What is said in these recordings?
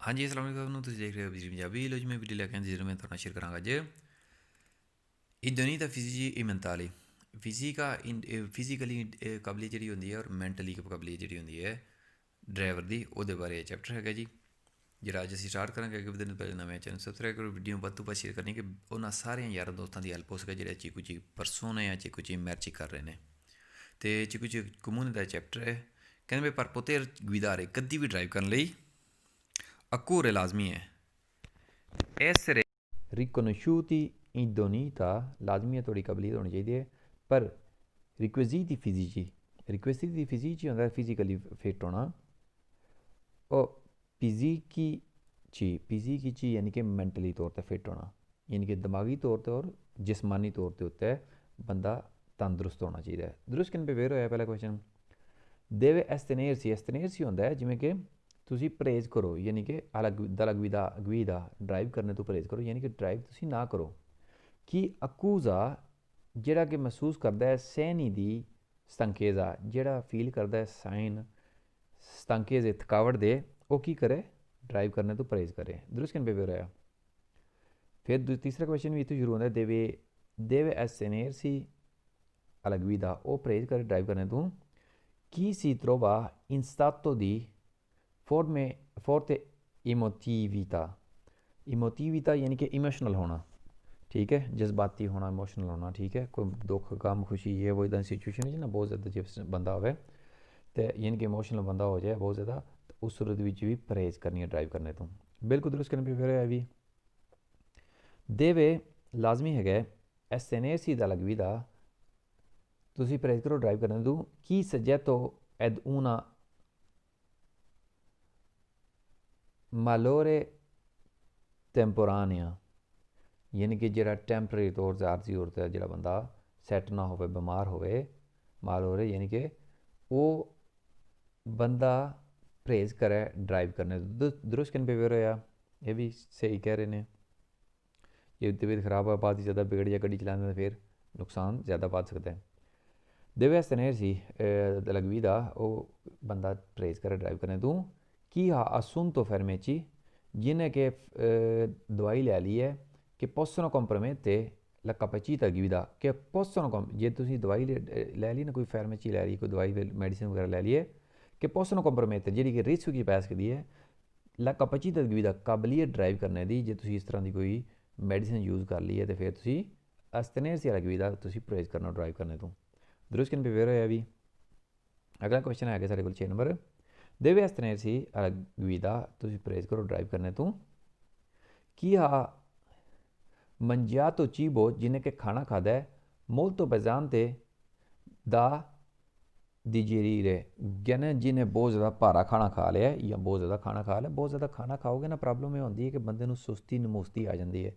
हाँ जी, अस्सलाम वालेकुम। तुसीं देख रहे हो बिजली पंजाबी। लो जी मैं वीडियो लैके जिसमें मैं थोड़ा शेयर करांगा अज इदोनी दा फिजी e mentali फिजिका फिजिकली काबलियत जी होंगी है और मैंटली काबलियत जी होंगी है ड्राइवर की वो बारे चैप्टर है जी जरा अज अं स्टार्ट करा अगे बधने पहले नवे चैनल सबसक्राइब करो वीडियो बद तो बद शेयर करनी कि उन्होंने सारे यार दोस्तों की हेल्प हो सके जो चीकू ची परसों ने या चीकू ची मैच कर रहे हैं तो चीकू ची कमूने का चैप्टर है कहते भाई पर पोते गुदारे कदी भी ड्राइव करने लई अक्कूरे लाजमी है essere riconosciuti idoneità लाजमी है थोड़ी काबलियत होनी चाहिए पर रिक्विजिटी फिजिci होंदा फिजिकली फिट होना और फिजिकी यानी कि मैंटली तौर पर फिट होना यानी कि दिमागी तौर पर और जिसमानी तौर के उत्ते बंदा तंदुरुस्त होना चाहिए दुरुस्त किन पे वेर होया पहला क्वेश्चन देवे एस्तेनेरसी होंदा है जिमें कि ਤੁਸੀਂ ਪਰਹੇਜ਼ ਕਰੋ ਯਾਨੀ ਕਿ ਅਗਵੀਦਾ ਡਰਾਈਵ ਕਰਨੇ ਤੋਂ ਪਰਹੇਜ਼ ਕਰੋ ਯਾਨੀ ਕਿ ਡਰਾਈਵ ਤੁਸੀਂ ਨਾ ਕਰੋ ਕਿ ਅਕੂਜ਼ਾ ਜਿਹੜਾ ਕਿ ਮਹਿਸੂਸ ਕਰਦਾ ਹੈ ਸਹਿਣੀ ਦੀ ਸਤੰਕੇਜ਼ਾ ਜਿਹੜਾ ਫੀਲ ਕਰਦਾ ਹੈ ਸਾਈਨ ਸਤੰਕੇਜ਼ੇ ਥਕਾਵਟ ਦੇ ਉਹ ਕੀ ਕਰੇ ਡਰਾਈਵ ਕਰਨੇ ਤੋਂ ਪਰਹੇਜ਼ ਕਰੇ ਦਰੁਸਤ ਕਿਨ ਪੇ ਹੋਇਆ ਫਿਰ ਤੀਸਰਾ ਕੁਐਸਚਨ ਵੀ ਇੱਥੋਂ ਸ਼ੁਰੂ ਹੁੰਦਾ ਦੇਵੇ ਐਸੇਨੇਰਸੀ ਅਲਗਵੀਦਾ ਉਹ ਪਰਹੇਜ਼ ਕਰੇ ਡਰਾਈਵ ਕਰਨੇ ਤੋਂ ਕੀ ਸੀ trova in stato di forte emotività यानी कि इमोशनल होना ठीक है जज्बाती होना इमोशनल होना ठीक है कोई दुख गम खुशी ये वो इदा सिचुएशन है ना बहुत ज़्यादा जिस बंदा होवे तो यानी कि इमोशनल बंदा हो जाए बहुत ज़्यादा तो उस सूरत भी परहेज़ करनी है ड्राइव करने तो बिल्कुल दुरुस्त करने पर फिर है भी देवे लाजमी है एस्टेनेसी दा लगवीदा तुसी परहेज़ करो ड्राइव करने तो की सजेतो एद una मालोरे टेंपोरानिया यानी कि जो टैंपररी तौर से आरजी तौर पर जो बंदा सैट ना हो बीमार होवे मालोरे यानी कि वो बंदा परहेज़ करे ड्राइव करने दुरुस्त किन पे होया ये भी सही कह रहे हैं ये तबीयत खराब हो बाद ज़्यादा बिगड़ जाए गड्डी चलाने में फिर नुकसान ज़्यादा पा सकता है देवे आस्तै सी लगवीदा वो बंदा परहेज़ करे ड्राइव करने तू chi ha assunto farmaci जिन्हें दवाई लै ली है कि possono compromettere la capacità di guida कि possono जे तुसी दवाई लै ली ना कोई फार्मेसी लै ली कोई दवाई मेडिसिन वगैरह लै ली है कि possono compromettere जेह्ड़ी कि रिस्क की पै सकदी है la capacità di guida काबलियत ड्राइव करने दी जे तुसी इस तरह की कोई मेडिसिन यूज़ कर ली है तो फिर तुसी astenersi alla guida तुसी परहेज़ करना ड्राइव करने तो दुरुस्त किन पे वेर होया भी अगला क्वेश्चन है साढ़े को 6 number deve astenersi alla guida तुसी परहेज़ करो ड्राइव करने तो chi ha mangiato cibo जिन्हें के खाना खादा है molto pesante da digerire यानी जिन्हें बहुत ज़्यादा भारा खाना खा लिया है या बहुत ज़्यादा खाना खा लिया बहुत ज़्यादा खाना खाओगे ना प्रॉब्लम ये होती है कि बंदे नूं सुस्ती नमूस्ती आ जाती है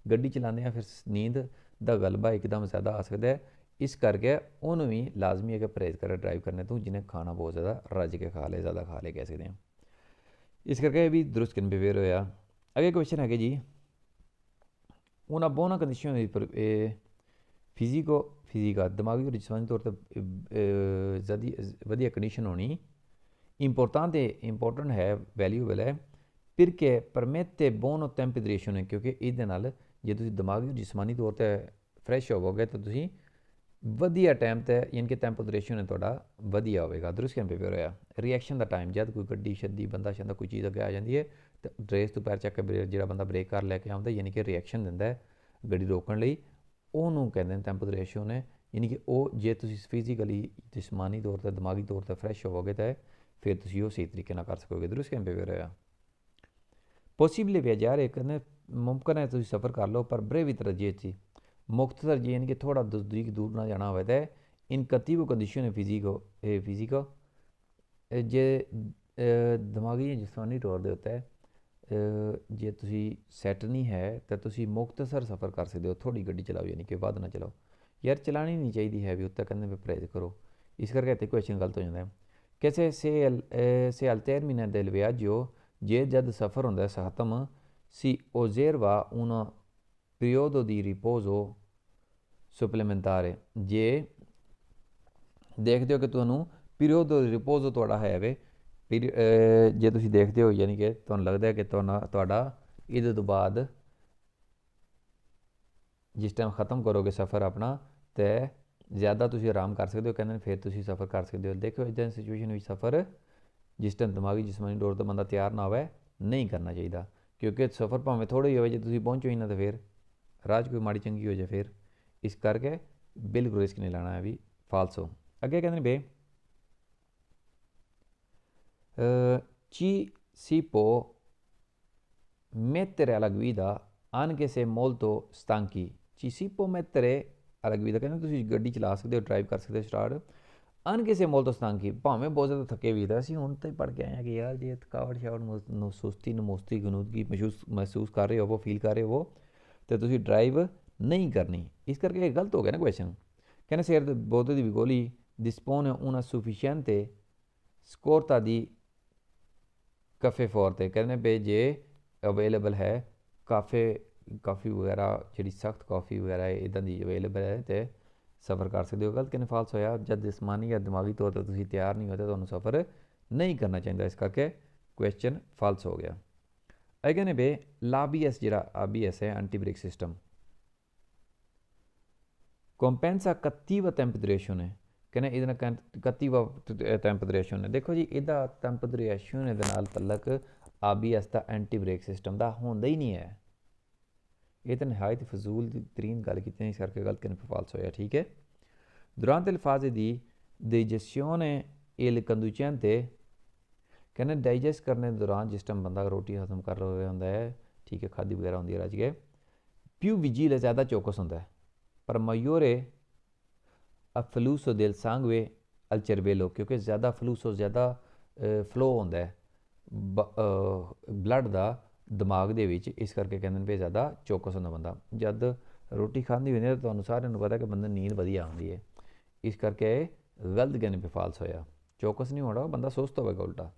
गड्डी चलाने फिर नींद का गलबा एकदम ज़्यादा आ सकता है इस करके उन्होंने भी लाजमी है कि परहेज़ करे ड्राइव करने तो जिन्हें खाना बहुत ज़्यादा रज के खा ले ज़्यादा खा ले कह सकते हैं इस करके भी दुरुस्त किन बिहेवियर होया अगे क्वेश्चन है जी una buona condizione di फिजिका दिमागी और जिसमानी तौर पर वधिया कंडीशन होनी इंपोर्टेंट है वैल्यूएबल है perché permette buono tempo di reazione क्योंकि ਇਹਦੇ ਨਾਲ ਜੇ ਤੁਸੀਂ ਦਿਮਾਗੀ और जिसमानी तौर ਤੇ ਫਰੈਸ਼ ਹੋਵੋਗੇ ਤਾਂ ਤੁਸੀਂ ਵਧੀਆ ਟਾਈਮ ਤੇ ਯਾਨੀ ਕਿ ਟੈਂਪਰੇਚਰ ਹੈ ਤੁਹਾਡਾ ਵਧੀਆ ਹੋਵੇਗਾ ਦਰੁਸਤ ਕਿਨ ਪੇਪਰ ਹੋਇਆ ਰਿਐਕਸ਼ਨ ਦਾ ਟਾਈਮ ਜਦ ਕੋਈ ਗੱਡੀ ਛੱਡੀ ਬੰਦਾ ਛੱਡਦਾ ਕੋਈ ਚੀਜ਼ ਅੱਗੇ ਆ ਜਾਂਦੀ ਹੈ ਤਾਂ ਰੇਸ ਤੋਂ ਪੈਰ ਚੱਕ ਕੇ ਜਿਹੜਾ ਬੰਦਾ ਬ੍ਰੇਕ ਕਰ ਲੈ ਕੇ ਆਉਂਦਾ ਯਾਨੀ ਕਿ ਰਿਐਕਸ਼ਨ ਦਿੰਦਾ ਹੈ ਗੱਡੀ ਰੋਕਣ ਲਈ ਉਹਨੂੰ ਕਹਿੰਦੇ ਨੇ ਟੈਂਪਰੇਚਰ ਨੇ यानी कि वो जे तुसी फिजिकली जिसमानी तौर पर दिमागी तौर पर फ्रैश होवोगे तो फिर तुसी वो सही तरीके ना कर सकोगे दुरुस्त कैन पे होया पॉसिबल विआजारे कन्नै मुमकिन है तुसी सफ़र कर लो पर ब्रेवी तरजीह ची मुख्तसर जी यानी कि थोड़ा दूर ना जाना होवे तो इन कतिबो कंडीशन फिजिको जे दिमागी या जिसमानी तौर के उत्ते जे तुसी सैट नहीं है तो तुसी मुख्तसर सफ़र कर सकते हो थोड़ी गड्डी चलाओ यानी कि वध ना चलाओ यार चलानी नहीं चाहिए है भी उत्ते कहते परहेज करो इस करके इतने क्वेश्चन गलत हो जाता है कैसे से al termine del viaggio जे जद सफ़र होंदा है खत्म si osserva un periodo di riposo supplementare जे देखते हो कि ਤੁਹਾਨੂੰ ਪੀਰੀਅਡ ਰਿਪੋਜ਼ ਤੁਹਾਡਾ ਹੈ ਵੇ ਜੇ ਤੁਸੀਂ ਦੇਖਦੇ ਹੋ ਯਾਨੀ ਕਿ ਤੁਹਾਨੂੰ ਲੱਗਦਾ ਹੈ ਕਿ ਤੁਹਾਡਾ ਇਹਦੇ ਤੋਂ ਬਾਅਦ ਜਿਸ ਟਾਈਮ ख़त्म ਕਰੋਗੇ ਸਫ਼ਰ ਆਪਣਾ ਤੇ ਜ਼ਿਆਦਾ ਤੁਸੀਂ ਆਰਾਮ ਕਰ ਸਕਦੇ ਹੋ, ਕਹਿੰਦੇ ਨੇ ਫਿਰ ਤੁਸੀਂ ਸਫ਼ਰ ਕਰ ਸਕਦੇ ਹੋ। ਦੇਖੋ ਇੱਦਾਂ ਦੀ ਸਿਚੁਏਸ਼ਨ ਵਿੱਚ ਸਫ਼ਰ ਜਿਸ ਟਾਈਮ ਦਿਮਾਗੀ ਜਿਸਮਾਨੀ ਤੌਰ 'ਤੇ ਬੰਦਾ ਤਿਆਰ ਨਾ ਹੋਵੇ ਨਹੀਂ ਕਰਨਾ ਚਾਹੀਦਾ, ਕਿਉਂਕਿ ਸਫ਼ਰ ਭਾਵੇਂ ਥੋੜ੍ਹਾ ਹੀ ਹੋਵੇ, ਜੇ ਤੁਸੀਂ ਪਹੁੰਚੋ ਹੀ ਨਾ ਤਾਂ ਫਿਰ ਰਾਹ 'ਚ ਕੋਈ ਮਾੜੀ ਚੰਗੀ ਹੋ ਜਾਏ ਫਿਰ, ਇਸ ਕਰਕੇ ਬਿਲਕੁਲ ਰਿਸਕ ਨਹੀਂ ਲੈਣਾ ਹੈ ਵੀ ਫਾਲਸੋ। ਅੱਗੇ ਕਹਿੰਦੇ ਨੇ ਬੇ ci si può mettere alla guida anche se molto stanchi। ci si può mettere alla guida ਕਹਿੰਦੇ ਤੁਸੀਂ ਗੱਡੀ ਚਲਾ ਸਕਦੇ ਹੋ, ਡਰਾਈਵ ਕਰ ਸਕਦੇ ਹੋ start anche se molto stanchi, ਭਾਵੇਂ ਬਹੁਤ ਜ਼ਿਆਦਾ ਥੱਕੇ ਵੀ ਤਾਂ ਅਸੀਂ ਹੁਣ ਤਾਂ ਪੜ੍ਹ ਕੇ ਆਏ ਹਾਂ ਕਿ ਯਾਰ ਜੇ ਥਕਾਵਟ ਸ਼ਾਵਟ ਸੁਸਤੀ ਨਮੋਸਤੀ ਗਨੂਦਗੀ ਮਹਿਸੂਸ ਕਰ ਰਹੇ ਹੋਵੋ, ਫੀਲ ਕਰ ਰਹੇ ਹੋਵੋ ਤੇ ਤੁਸੀਂ ਡਰਾਈਵ ਨਹੀਂ ਕਰਨੀ। ਇਸ ਕਰਕੇ ਇਹ ਗਲਤ ਹੋ ਗਿਆ ਨਾ ਕੁਐਸਚਨ। ਕਹਿੰਦੇ se il bordo di Vigoli dispone una sufficiente scorta di ਕਾਫੇ ਫੋਰ 'ਤੇ ਕਹਿੰਦੇ ਵੀ ਜੇ ਅਵੇਲੇਬਲ ਹੈ ਕਾਫੀ ਵਗੈਰਾ ਜਿਹੜੀ ਸਖਤ ਕਾਫੀ ਵਗੈਰਾ ਇੱਦਾਂ ਦੀ ਅਵੇਲੇਬਲ ਹੈ ਤੇ ਸਫ਼ਰ ਕਰ ਸਕਦੇ ਹੋ। ਗਲਤ ਕਿਨੇ ਫਾਲਸ ਹੋਇਆ, ਜਦ ਜਿਸਮਾਨੀ ਜਾਂ ਦਿਮਾਗੀ ਤੌਰ 'ਤੇ ਤੁਸੀਂ ਤਿਆਰ ਨਹੀਂ ਹੋ ਤਾਂ ਤੁਹਾਨੂੰ ਸਫ਼ਰ ਨਹੀਂ ਕਰਨਾ ਚਾਹੀਦਾ, ਇਸ ਕਰਕੇ ਕੁਐਸਚਨ ਫਾਲਸ ਹੋ ਗਿਆ। ਇਹ ਕਹਿੰਦੇ ਵੀ l'ABS ਜਿਹੜਾ ABS ਹੈ anti brake system compensa cattiva temperazione, ਕਹਿੰਦੇ ਇਹਦੇ ਨਾਲ cattiva temperazione। ਦੇਖੋ ਜੀ ਇਹਦਾ temperazione ਦੇ ਨਾਲ ਤਲਕ ABS ਦਾ ਐਂਟੀ ਬ੍ਰੇਕ ਸਿਸਟਮ ਦਾ ਹੁੰਦਾ ਹੀ ਨਹੀਂ ਹੈ। ਇਹ ਤਾਂ ਨਿਹਾਇਤ ਫਜ਼ੂਲ ਦੀ ਤਰੀਨ ਗੱਲ ਕੀਤੀ, ਇਸ ਕਰਕੇ ਗਲਤ ਕਿਨ ਫਾਲਸ ਹੋਇਆ। ਠੀਕ ਹੈ। durante le fasi di digestione il conducente ਕਹਿੰਦੇ ਡਾਈਜੈਸਟ ਕਰਨ ਦੇ ਦੌਰਾਨ ਜਿਸ ਟਾਈਮ ਬੰਦਾ ਰੋਟੀ ਹਜ਼ਮ ਕਰ ਰਿਹਾ ਹੁੰਦਾ ਹੈ, ਠੀਕ ਹੈ, ਖਾਦੀ ਵਗੈਰਾ ਹੁੰਦੀ ਹੈ ਰੱਜ ਕੇ, più vigile ਜ਼ਿਆਦਾ ਚੌਕਸ ਹੁੰਦਾ ਹੈ, ਪਰ maggiore afflusso del sangue al cervello ਕਿਉਂਕਿ ਜ਼ਿਆਦਾ ਫਲੂਸੋ ਜ਼ਿਆਦਾ ਫਲੋ ਹੁੰਦਾ ਹੈ ਬਲੱਡ ਦਾ ਦਿਮਾਗ ਦੇ ਵਿੱਚ, ਇਸ ਕਰਕੇ ਕਹਿੰਦੇ ਨੇ ਵੀ ਜ਼ਿਆਦਾ ਚੌਕਸ ਹੁੰਦਾ ਬੰਦਾ। ਜਦ ਰੋਟੀ ਖਾਂਦੀ ਹੁੰਦੀ ਹੈ ਤਾਂ ਤੁਹਾਨੂੰ ਸਾਰਿਆਂ ਨੂੰ ਪਤਾ ਕਿ ਬੰਦੇ ਨੂੰ ਨੀਂਦ ਵਧੀਆ ਆਉਂਦੀ ਹੈ, ਇਸ ਕਰਕੇ ਗਲਤ ਕਹਿੰਦੇ ਵੀ ਫਾਲਸ ਹੋਇਆ। ਚੌਕਸ ਨਹੀਂ ਹੋਣਾ, ਬੰਦਾ ਸੁਸਤ ਹੋਵੇਗਾ ਉਲਟਾ।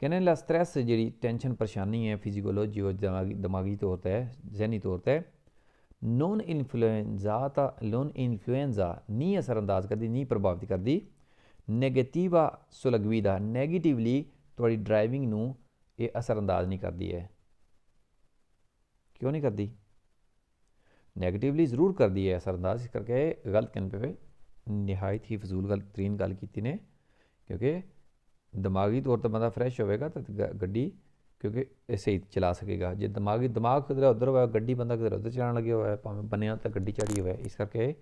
ਕਹਿੰਦੇ ਲਾ ਸਟ੍ਰੈਸ ਜਿਹੜੀ ਟੈਨਸ਼ਨ ਪਰੇਸ਼ਾਨੀ ਹੈ ਫਿਜ਼ੀਕੋਲੋਜੀ और ਦਿਮਾਗੀ ਤੌਰ 'ਤੇ ਜ਼ਹਿਨੀ ਤੌਰ 'ਤੇ ਨੋਨ ਇਨਫਲੂਐਂਜ਼ਾ ਨਹੀਂ ਅਸਰਅੰਦਾਜ਼ ਕਰਦੀ, ਨਹੀਂ ਪ੍ਰਭਾਵਿਤ ਕਰਦੀ। ਨੈਗੇਟਿਵਾ ਸੁlla guida ਨੈਗੇਟਿਵਲੀ ਤੁਹਾਡੀ ਡਰਾਈਵਿੰਗ ਨੂੰ ਇਹ ਅਸਰਅੰਦਾਜ਼ ਨਹੀਂ ਕਰਦੀ ਹੈ। ਕਿਉਂ ਨਹੀਂ ਕਰਦੀ? ਨੈਗੇਟਿਵਲੀ ਜ਼ਰੂਰ ਕਰਦੀ ਹੈ ਅਸਰਅੰਦਾਜ਼, ਇਸ ਕਰਕੇ ਗਲਤ ਕਹਿੰਦੇ ਪਏ, ਨਿਹਾਇਤ ਹੀ ਫਜ਼ੂਲ ਤਰੀਨ ਗੱਲ ਕੀਤੀ ਨੇ, ਕਿਉਂਕਿ ਦਿਮਾਗੀ ਤੌਰ 'ਤੇ ਬੰਦਾ ਫਰੈਸ਼ ਹੋਵੇਗਾ ਤਾਂ ਗੱਡੀ ਕਿਉਂਕਿ ਇਹ ਸਹੀ ਚਲਾ ਸਕੇਗਾ। ਜੇ ਦਿਮਾਗ ਕਿਧਰ ਉੱਧਰ ਹੋਇਆ, ਗੱਡੀ ਬੰਦਾ ਕਿਧਰ ਉੱਧਰ ਚਲਾਉਣ ਲੱਗਿਆ ਹੋਇਆ, ਭਾਵੇਂ ਬਣਿਆ ਤਾਂ ਗੱਡੀ ਚੜੀ ਹੋਇਆ, ਇਸ ਕਰਕੇ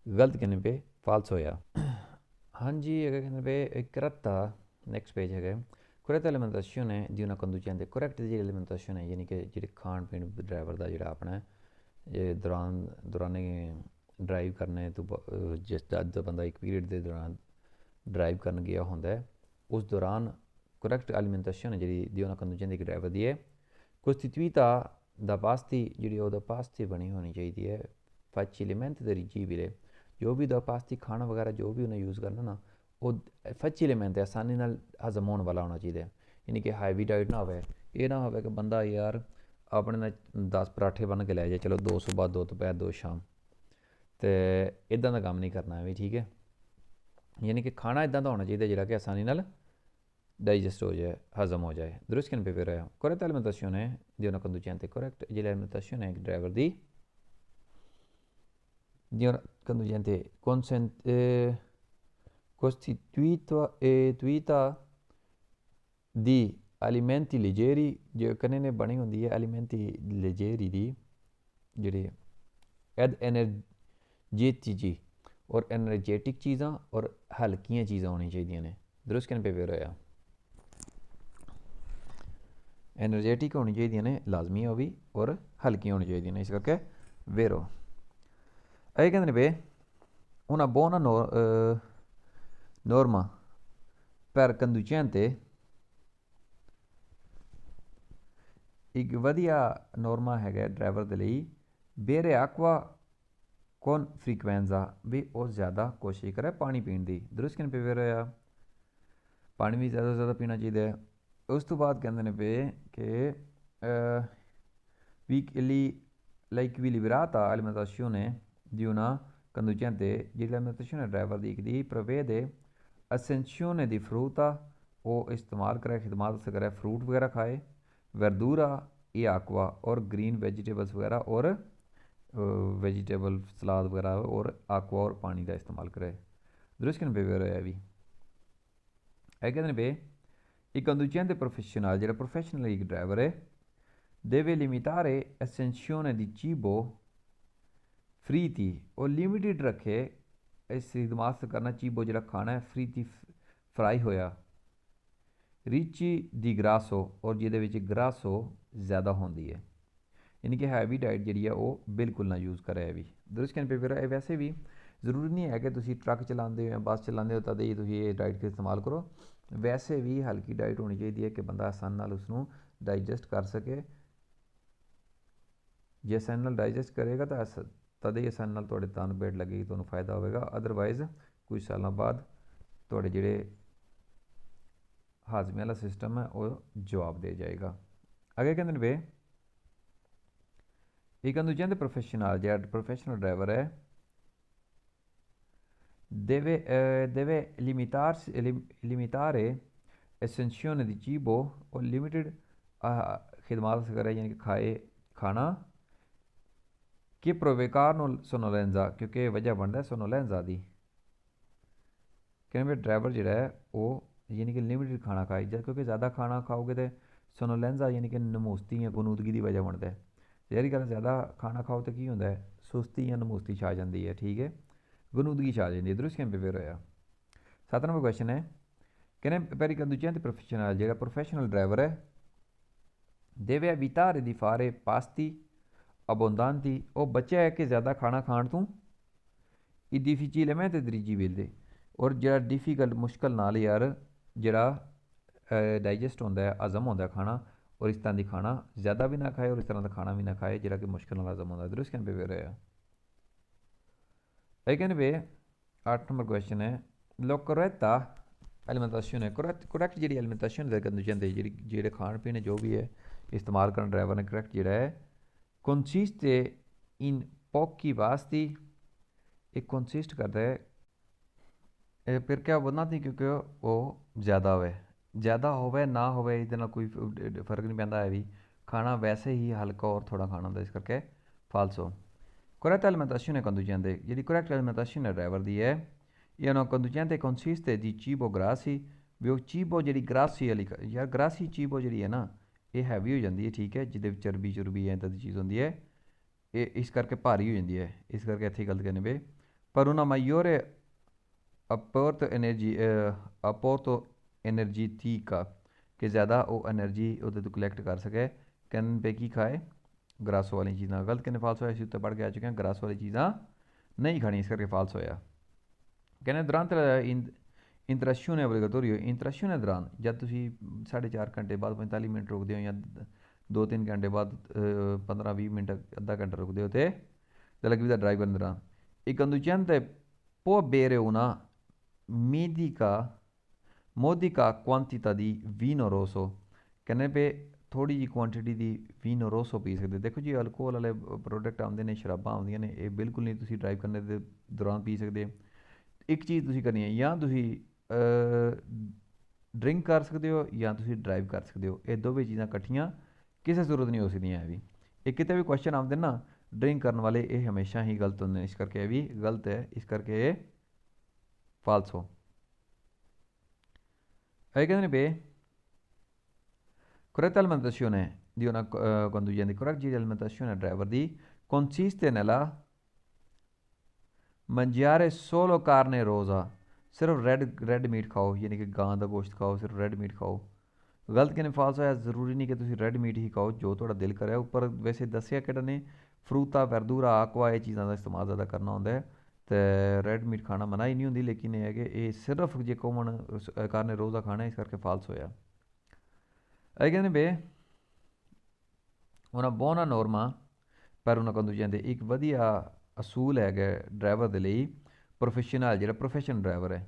ਗਲਤ ਕਹਿੰਦੇ ਪਏ ਫਾਲਸ ਹੋਇਆ। ਹਾਂਜੀ ਹੈਗਾ ਕਹਿੰਦੇ ਪਏ ਕਰੈਕਟਾ, ਨੈਕਸਟ ਪੇਜ ਹੈਗਾ corretta alimentazione di una conducente। correct ਜਿਹੜੀ alimentazione ਹੈ ਯਾਨੀ ਕਿ ਜਿਹੜੇ ਖਾਣ ਪੀਣ ਡਰਾਈਵਰ ਦਾ ਜਿਹੜਾ ਆਪਣਾ ਦੌਰਾਨੇ ਡਰਾਈਵ ਕਰਨੇ ਤੋਂ ਜਿਸ ਦਾ ਬੰਦਾ ਇੱਕ ਪੀਰੀਅਡ ਦੇ ਦੌਰਾਨ ਡਰਾਈਵ ਕਰਨ ਗਿਆ ਹੁੰਦਾ ਹੈ, ਉਸ ਦੌਰਾਨ correct alimentazione ਜਿਹੜੀ di una conducente ਇੱਕ ਡਰਾਈਵਰ ਦੀ ਹੈ costituita da pasti ਜਿਹੜੀ ਉਹਦਾ ਪਾਸਤੇ ਬਣੀ ਹੋਣੀ ਚਾਹੀਦੀ ਹੈ facilmente digeribile। ਜੋ ਵੀ ਉਹਦਾ ਪਾਸਤੀ ਖਾਣਾ ਵਗੈਰਾ ਜੋ ਵੀ ਉਹਨੇ ਯੂਜ਼ ਕਰਨਾ ਨਾ ਉਹ facilmente ਆਸਾਨੀ ਨਾਲ ਹਜ਼ਮ ਹੋਣ ਵਾਲਾ ਹੋਣਾ ਚਾਹੀਦਾ ਹੈ, ਯਾਨੀ ਕਿ ਹੈਵੀ ਡਾਈਟ ਨਾ ਹੋਵੇ। ਇਹ ਨਾ ਹੋਵੇ ਕਿ ਬੰਦਾ ਯਾਰ ਆਪਣੇ ਨਾਲ 10 ਪਰਾਠੇ ਬਣ ਕੇ ਲੈ ਜਾਏ, ਚਲੋ 2 ਸੁਬਾਹ 2 ਦੁਪਹਿਰ 2 ਸ਼ਾਮ, ਅਤੇ ਇੱਦਾਂ ਦਾ ਕੰਮ ਨਹੀਂ ਕਰਨਾ ਵੀ, ਠੀਕ ਹੈ। ਯਾਨੀ ਕਿ ਖਾਣਾ ਇੱਦਾਂ ਦਾ ਹੋਣਾ ਚਾਹੀਦਾ ਜਿਹੜਾ ਕਿ ਆਸਾਨੀ ਨਾਲ ਡਾਈਜੈਸਟ ਹੋ ਜਾਏ, ਹਜ਼ਮ ਹੋ ਜਾਏ। ਦਰੁਸਤ ਕਿਨ ਪੇ ਰਿਹਾ corretta alimentazione di una conducente। correct ਜਿਹੜੀ alimentazione ਹੈ ਇੱਕ ਡਰਾਈਵਰ ਦੀ di una conducente costituita di alimenti leggeri, ਜੋ ਕਹਿੰਦੇ ਨੇ ਬਣੀ ਹੁੰਦੀ ਹੈ alimenti leggeri ਦੀ ਜਿਹੜੀ ed energetici ਔਰ ਐਨਰਜੈਟਿਕ ਚੀਜ਼ਾਂ ਔਰ ਹਲਕੀਆਂ ਚੀਜ਼ਾਂ ਹੋਣੀਆਂ ਚਾਹੀਦੀਆਂ ਨੇ। ਦਰੁਸਤ ਕਿਨ ਪੇ ਹੋਇਆ ਐਨਰਜੈਟਿਕ ਹੋਣੀ ਚਾਹੀਦੀਆਂ ਨੇ, ਲਾਜ਼ਮੀ ਉਹ ਵੀ, ਔਰ ਹਲਕੀਆਂ ਹੋਣੀਆਂ ਚਾਹੀਦੀਆਂ ਨੇ, ਇਸ ਕਰਕੇ ਵੇਰੋ। ਇਹ ਕਹਿੰਦੇ ਨੇ ਵੇ una buona norma per conducente, ਇੱਕ ਵਧੀਆ ਨੋਰਮਾ ਹੈਗਾ ਡਰਾਈਵਰ ਦੇ ਲਈ bere acqua con frequenza, ਵੀ ਉਹ ਜ਼ਿਆਦਾ ਕੋਸ਼ਿਸ਼ ਕਰੇ ਪਾਣੀ ਪੀਣ ਦੀ। ਦਰੁਸਤ ਕਿਨ ਪੇ ਹੋਇਆ ਪਾਣੀ ਵੀ ਜ਼ਿਆਦਾ ਤੋਂ ਜ਼ਿਆਦਾ ਪੀਣਾ ਚਾਹੀਦਾ ਹੈ। ਉਸ ਤੋਂ ਬਾਅਦ ਕਹਿੰਦੇ ਨੇ ਪਏ ਕਿ l'equilibrata alimentazione di una conducente, ਜਿਹੜੀ alimentazione ਡਰਾਈਵਰ ਦੀ ਇੱਕ ਦੀ prevede असेंशियोने दी फ्रूटा, वो इस्तेमाल करे खिदमत से करे फ्रूट वगैरह खाए, वर्दूरा ये आक्वा और ग्रीन वेजिटेबल्स वगैरह और वेजिटेबल सलाद वगैरह और आक्वा और पानी का इस्तेमाल करे। दुरुस्त पे है भी है कहते पे i conducente professionale, ਜਿਹੜਾ professional ਇੱਕ ਡਰਾਈਵਰ ਹੈ deve limitare assenzione di cibo फ्रीती और लिमिटेड रखे इस दिमाग करना चीबो ਜਿਹੜਾ ਖਾਣਾ ਹੈ ਫਰੀਤੀ ਫਰਾਈ ਹੋਇਆ ਰਿਚੀ ਦੀ ਗਰਾਸੋ ਔਰ ਜਿਹਦੇ ਵਿੱਚ ਗਰਾਸੋ ਜ਼ਿਆਦਾ ਹੁੰਦੀ ਹੈ यानी कि हैवी डाइट जी है वो बिल्कुल ना यूज़ करे है भी दुरुस्त कहने पे फिर वैसे भी ज़रूरी नहीं है कि तुम ट्रक चलाते हो या बस चलाते हो तद ही तुम ये डाइट का इस्तेमाल करो। वैसे भी हल्की डाइट होनी चाहिए कि बंदा आसानी नाल उसनों डाइजैसट कर सके। जे आसानी नाल डाइजैसट करेगा तो तद ही आसानी नाल तुहाडे तन पेट लगेगी, तुहानूं फायदा होगा। अदरवाइज़ कुछ सालों बाद तुहाडे जिहड़े हाजमे वाला सिस्टम है वो जवाब दे जाएगा। अगे कहते हैं वे I conducente professionale, il professional driver deve limitare assenzione di cibo और लिमिटेड खिदमत से करे यानी कि खाना कि प्रोवेकार सोनोलेंजा क्योंकि वजह बनता है सोनोलेंजा दी कहने ड्राइवर जो है वो यानी कि लिमिटेड खाना खाए क्योंकि ज़्यादा खाना खाओगे तो सोनोलेंजा यानी कि नमूस्ती या गनूदगी की वजह बनता है। जहरी गल ज़्यादा खाना खाओ तो की होंदा है सुस्ती या नमूस्ती छा जाती है, ठीक है, गनूदगी छा जाती है। दुरुस्त कैंपे फिर होया 7 नंबर क्वेश्चन है कहने per i conducenti professionali जेह्ड़ा प्रोफेशनल ड्राइवर है deve evitare di fare pasti abbondanti o बच्चा है कि ज़्यादा खाना खाण तू i difficilmente dirigibile और जेह्ड़ा डिफिकल्ट मुश्किल नाल यार जेह्ड़ा डाइजेस्ट होंदा है हजम होंदा है खाना और इस तरह की खाना ज़्यादा भी ना खाए और इस तरह का खाना भी ना खाए जो कि मुश्किल हजम होता है। दुरुस्त कहने पे फिर है कहने पे 8 नंबर क्वेश्चन है लो corretta alimentazione correct जी alimentazione del conducente जी खान पीने जो भी है इस्तेमाल करना ड्राइवर ने करेक्ट जोड़ा है consiste in pochi pasti एक consist करता है फिर क्या बोलना थी क्योंकि वो ज़्यादा हुए ज़्यादा होवे ना होवे इहदे नाल कोई फर्क नहीं पैंदा है भी खाना वैसे ही हल्का और थोड़ा खाना होंदा इस करके फालसो। corretta alimentazione conducente जी correct alimentazione ड्राइवर दी है या ना conducente consiste di cibo grassi वो cibo जी grassi वाली यार grassi cibo जी है ना ये हैवी हो जाती है, ठीक है, जिदे चर्बी चुरबी है इदां दी चीज़ होंदी है ये इस करके भारी हो जाती है, इस करके इत्थे गलत करने पे पर una maggiore apporto एनर्जीटिका कि ज़्यादा वो एनर्जी वो तो कलैक्ट कर सके कहने पे की खाए ग्रास वाली चीज़ा गलत कहने फाल्स होया उत्ते पढ़ के आ चुके हैं ग्रास वाली चीज़ा नहीं खानी इस करके फाल्स होया। कहने durante interazione obbligatorio interazione दौरान जब तुसी 4.5 घंटे बाद 45 मिनट रुकते हो या 2-3 घंटे बाद 15-20 मिनट अद्धा घंटा रुकते हो तो लगी भी ड्राइव करने दौरान il conducente può bere una modica quantità di vino rosso कहने पे थोड़ी जी क्वांटिटी दी वीनो रोसो पी सकते। देखो जी अल्कोहल वाले प्रोडक्ट आते हैं शराबां आउंदियां ने ये बिल्कुल नहीं तुसी ड्राइव करने दे दौरान पी सकते। एक चीज़ तुसी करनी है या तुसी ड्रिंक कर सकते हो या तुसी ड्राइव कर सकते हो, ये दोवें चीज़ां कट्ठियां किसी सूरत नहीं हो सकदियां है भी। एक कितने भी क्वेश्चन आते हैं ना ड्रिंक करने वाले ये हमेशा ही गलत होंगे इस करके भी गलत है इस करके ये फाल्सो है कहते पे corretta alimentazione di una conducente correct alimentazione driver di consiste nella mangiare solo carne rosa सिर्फ रेड मीट खाओ यानी कि गां का गोश्त खाओ सिर्फ रेड मीट खाओ। गलत कहने फाल्स है जरूरी नहीं कि तुम रेड मीट ही खाओ जो थोड़ा दिल करे उपर वैसे दसिया कि ने फ्रूटा वर्दूरा आक्वा ये चीज़ों का इस्तेमाल ज़्यादा करना होंदा है तो रेड मीट खाना मना ही नहीं होंगी लेकिन यह है कि ये सिर्फ जो कॉमन कारने रोज़ा खाना इस करके फाल्स होया। कहते बे una buona norma per una conducente एक वधिया असूल है ड्राइवर के लिए प्रोफेशनल जो प्रोफेशनल ड्राइवर है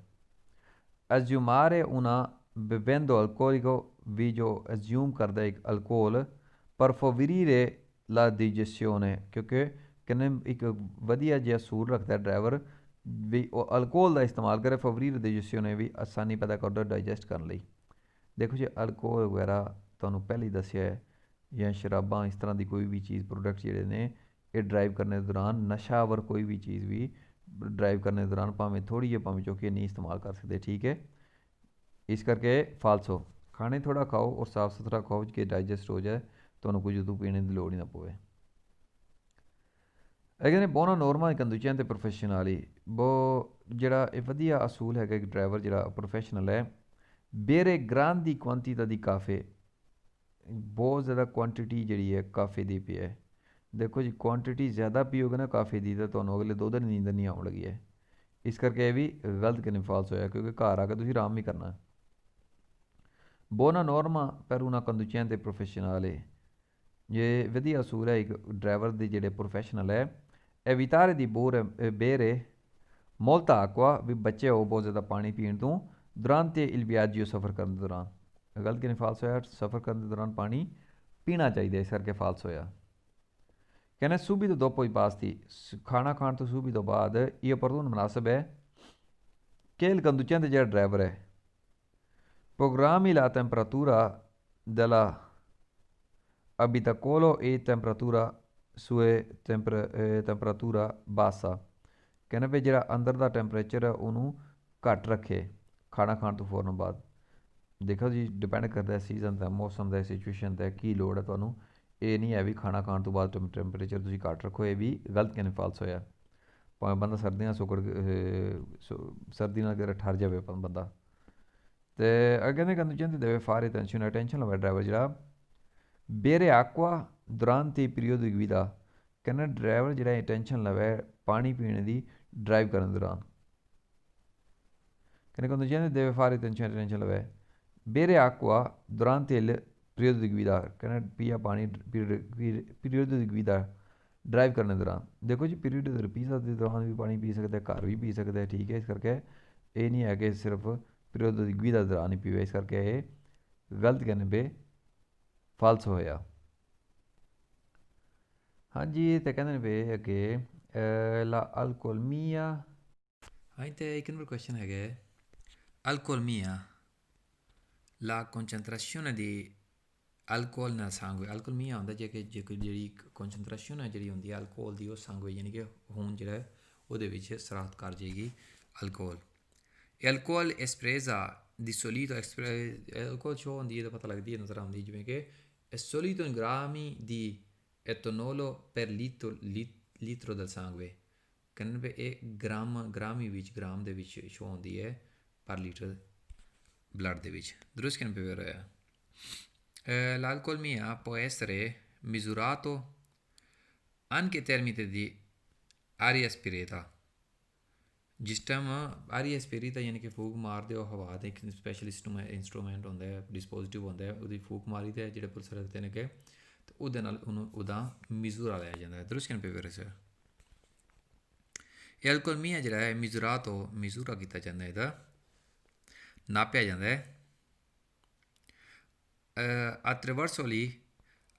assume una bevendo alcolico भी जो assume करता है एक अल्कोहल पर favorire la digestione क्योंकि कहने एक वधिया जो असूल रखता है ड्राइवर ਵੀ ਉਹ ਅਲਕੋਹਲ ਦਾ ਇਸਤੇਮਾਲ ਕਰੇ ਫਵਰੀ ਰਦਿਸ਼ਨ ਵੀ ਆਸਾਨੀ ਪੈਦਾ ਕਰਦਾ ਡਾਈਜੈਸਟ ਕਰਨ ਲਈ। ਦੇਖੋ ਜੀ ਅਲਕੋਹਲ ਵਗੈਰਾ ਤੁਹਾਨੂੰ ਪਹਿਲਾਂ ਹੀ ਦੱਸਿਆ ਹੈ, ਜਾਂ ਸ਼ਰਾਬਾਂ ਇਸ ਤਰ੍ਹਾਂ ਦੀ ਕੋਈ ਵੀ ਚੀਜ਼ ਪ੍ਰੋਡਕਟ ਜਿਹੜੇ ਨੇ ਇਹ ਡਰਾਈਵ ਕਰਨ ਦੇ ਦੌਰਾਨ ਨਸ਼ਾਵਰ ਕੋਈ ਵੀ ਚੀਜ਼ ਵੀ ਡਰਾਈਵ ਕਰਨ ਦੇ ਦੌਰਾਨ ਭਾਵੇਂ ਥੋੜ੍ਹੀ ਹੈ ਭਾਵੇਂ ਚੌਕੀ ਨਹੀਂ ਇਸਤੇਮਾਲ ਕਰ ਸਕਦੇ, ਠੀਕ ਹੈ। ਇਸ ਕਰਕੇ ਫਾਲਸੋ ਖਾਣੇ ਥੋੜ੍ਹਾ ਖਾਓ ਔਰ ਸਾਫ਼ ਸੁਥਰਾ ਖਾਓ ਕਿ ਡਾਈਜੈਸਟ ਹੋ ਜਾਏ, ਤੁਹਾਨੂੰ ਕੁਝ ਉਦੋਂ ਪੀਣੇ ਦੀ ਲੋੜ ਹੀ ਨਾ ਪਵੇ। ਇਹ ਕਹਿੰਦੇ ਬੋਨਾ ਨੋਰਮਾ ਕੰਦੂਚਿਆਂ ਤੇ ਪ੍ਰੋਫੈਸ਼ਨਲੀ ਬੋ ਜਿਹੜਾ ਇਹ ਵਧੀਆ ਅਸੂਲ ਹੈਗਾ ਇੱਕ ਡਰਾਈਵਰ ਜਿਹੜਾ ਪ੍ਰੋਫੈਸ਼ਨਲ ਹੈ ਬੇਰੇ grandi quantità di caffè ਬਹੁਤ ਜ਼ਿਆਦਾ ਕੁਆਂਟੀਟੀ ਜਿਹੜੀ ਹੈ ਕਾਫੇ ਦੀ ਪਈ ਹੈ। ਦੇਖੋ ਜੀ ਕੁਆਂਟੀਟੀ ਜ਼ਿਆਦਾ ਪੀਓਗੇ ਨਾ ਕਾਫੇ ਦੀ ਤਾਂ ਤੁਹਾਨੂੰ ਅਗਲੇ 2 ਦਿਨ ਨੀਂਦ ਨਹੀਂ ਆਉਣ ਲੱਗੀ ਹੈ। ਇਸ ਕਰਕੇ ਇਹ ਵੀ ਗਲਤ ਕਿਨੇ ਫਾਲਸ ਹੋਇਆ ਕਿਉਂਕਿ ਘਰ ਆ ਕੇ ਤੁਸੀਂ ਆਰਾਮ ਵੀ ਕਰਨਾ। ਬੋਨਾ ਨੋਰਮਾ ਪਰ una conducente professionale ਇਹ ਵਧੀਆ ਅਸੂਲ ਹੈ ਇੱਕ ਡਰਾਈਵਰ ਦੇ ਜਿਹੜੇ ਪ੍ਰੋਫੈਸ਼ਨਲ ਹੈ evitare di bere molta acqua ਵੀ ਬੱਚੇ ਹੋ ਬਹੁਤ ਜ਼ਿਆਦਾ ਪਾਣੀ ਪੀਣ ਤੋਂ durante il viaggio ਸਫ਼ਰ ਕਰਨ ਦੇ ਦੌਰਾਨ। ਗਲਤ ਕਿਨੇ ਫਾਲਸ ਹੋਇਆ, ਸਫ਼ਰ ਕਰਨ ਦੇ ਦੌਰਾਨ ਪਾਣੀ ਪੀਣਾ ਚਾਹੀਦਾ, ਇਸ ਕਰਕੇ ਫਾਲਸ ਹੋਇਆ। ਕਹਿੰਦੇ subito dopo i pasti ਖਾਣਾ ਖਾਣ ਤੋਂ subito ਬਾਅਦ ਇਹ opportuno ਮੁਨਾਸਬ ਹੈ ਕਿ il conducente ਜਿਹੜਾ ਡਰਾਈਵਰ ਹੈ programmi la temperatura della abitacolo e temperatura sue temperatura bassa ਕਹਿੰਦੇ ਵੀ ਜਿਹੜਾ ਅੰਦਰ ਦਾ ਟੈਂਪਰੇਚਰ ਹੈ ਉਹਨੂੰ ਘੱਟ ਰੱਖੇ ਖਾਣਾ ਖਾਣ ਤੋਂ ਫੌਰਨ ਬਾਅਦ। ਦੇਖੋ ਜੀ ਡਿਪੈਂਡ ਕਰਦਾ ਸੀਜ਼ਨ ਦਾ, ਮੌਸਮ ਦਾ, ਸਿਚੁਏਸ਼ਨ ਦਾ, ਕੀ ਲੋੜ ਹੈ ਤੁਹਾਨੂੰ। ਇਹ ਨਹੀਂ ਹੈ ਵੀ ਖਾਣਾ ਖਾਣ ਤੋਂ ਬਾਅਦ ਟੈਂਪਰੇਚਰ ਤੁਸੀਂ ਘੱਟ ਰੱਖੋ, ਇਹ ਵੀ ਗਲਤ ਕਿਨੇ ਫਾਲਸ ਹੋਇਆ। ਭਾਵੇਂ ਬੰਦਾ ਸਰਦੀਆਂ ਸਰਦੀ ਨਾਲ ਅਗਰ ਠਰ ਜਾਵੇ ਬੰਦਾ ਤੇ ਕਹਿੰਦੇ conducente deve fare attention ਲਵੇ ਡਰਾਈਵਰ ਜਿਹੜਾ bere acqua durante il periodo di guida ਕਹਿੰਦਾ ਡਰਾਈਵਰ ਜਿਹੜਾ ਟੈਨਸ਼ਨ ਲਵੇ ਪਾਣੀ ਪੀਣ ਦੀ ਡਰਾਈਵ ਕਰਨ ਦੌਰਾਨ। ਕਹਿੰਦੇ conducente deve fare attention ਲਵੇ bere acqua durante il periodo di guida ਕਹਿੰਦਾ ਪੀਆ ਪਾਣੀ periodo di guida ਡਰਾਈਵ ਕਰਨ ਦੌਰਾਨ। ਦੇਖੋ ਜੀ ਪੀਰੀਅਡ ਪੀਜ਼ਾ ਦੇ ਦੌਰਾਨ ਵੀ ਪਾਣੀ ਪੀ ਸਕਦਾ, ਘਰ ਵੀ ਪੀ ਸਕਦਾ, ਠੀਕ ਹੈ। ਇਸ ਕਰਕੇ ਇਹ ਨਹੀਂ ਹੈ ਕਿ ਸਿਰਫ periodo di guida ਦੌਰਾਨ ਹੀ ਪੀਵੇ, ਇਸ ਕਰਕੇ ਇਹ ਗਲਤ ਕਹਿੰਦੇ ਪਏ ਫਾਲਸ ਹੋਇਆ। ਹਾਂਜੀ ਤੇ ਕਹਿੰਦੇ ਨੇ ਪਏ ਅੱਗੇ ਲਾ ਅਲਕੋਲਮੀਆ। ਹਾਂਜੀ ਤੇ ਇੱਕ ਨੰਬਰ ਕੁਐਸਚਨ ਹੈਗਾ ਅਲਕੋਲਮੀਆ la concentrazione di alcol nel sangue। ਅਲਕੋਲਮੀਆ ਹੁੰਦਾ ਜੇ ਕਿ ਜਿਹੜੀ ਕੰਸੈਂਟਰੇਸ਼ਨ ਹੈ ਜਿਹੜੀ ਹੁੰਦੀ ਹੈ ਅਲਕੋਹਲ ਦੀ ਉਹ ਸੰਗ ਯਾਨੀ ਕਿ ਖੂਨ ਜਿਹੜਾ ਉਹਦੇ ਵਿੱਚ ਸਰਾਤ ਕਰ ਜਾਏਗੀ ਅਲਕੋਹਲ। ਇਹ alcohol ਐਸਪ੍ਰੈਜ਼ਾ di solito alcol ciò ਹੁੰਦੀ ਹੈ ਤਾਂ ਪਤਾ ਲੱਗਦੀ ਹੈ ਨਜ਼ਰ ਆਉਂਦੀ ਜਿਵੇਂ ਕਿ solito in grammi di etanolo per litro del sangue ਕਹਿੰਦੇ ਵੀ ਇਹ ਗ੍ਰਾਮੀ ਵਿੱਚ ਗ੍ਰਾਮ ਦੇ ਵਿੱਚ ਸ਼ੋ ਹੁੰਦੀ ਹੈ ਪਰ ਲੀਟਰ ਬਲੱਡ ਦੇ ਵਿੱਚ। ਦਰੁਸਤ ਕਿਨ ਪੇ ਹੋਇਆ l'alcolmia può essere misurato anche tramite di aria aspirata। ਜਿਸ ਟਾਈਮ ਆਰੀ ਐਸਪੀਰੀਤਾ ਯਾਨੀ ਕਿ ਫੂਕ ਮਾਰਦੇ ਹੋ ਹਵਾ ਦਾ ਇੱਕ ਸਪੈਸ਼ਲ ਇੰਸਟਰੂਮੈਂਟ ਹੁੰਦਾ ਹੈ, ਡਿਸਪੋਜ਼ਿਟਿਵ ਹੁੰਦਾ ਹੈ, ਉਹਦੀ ਫੂਕ ਮਾਰੀ ਦੇ ਜਿਹੜੇ ਪੁਲਿਸ ਰੱਖਦੇ ਨੇ ਕਿ ਤੇ ਉਹਦੇ ਨਾਲ ਉਹਨੂੰ ਉਹਦਾ ਮਿਜ਼ੂਰਾ ਲਿਆ ਜਾਂਦਾ ਹੈ। ਦਰੁਸਤ ਕਿਨ ਪੇਪਰ ਸਰ ਇਹ ਅਲਕੋਲਮੀਆ ਜਿਹੜਾ ਹੈ ਮਿਜ਼ੂਰਾ ਤੋਂ ਮਿਜ਼ੂਰਾ ਕੀਤਾ ਜਾਂਦਾ, ਇਹਦਾ ਨਾਪਿਆ ਜਾਂਦਾ ਹੈ attraverso li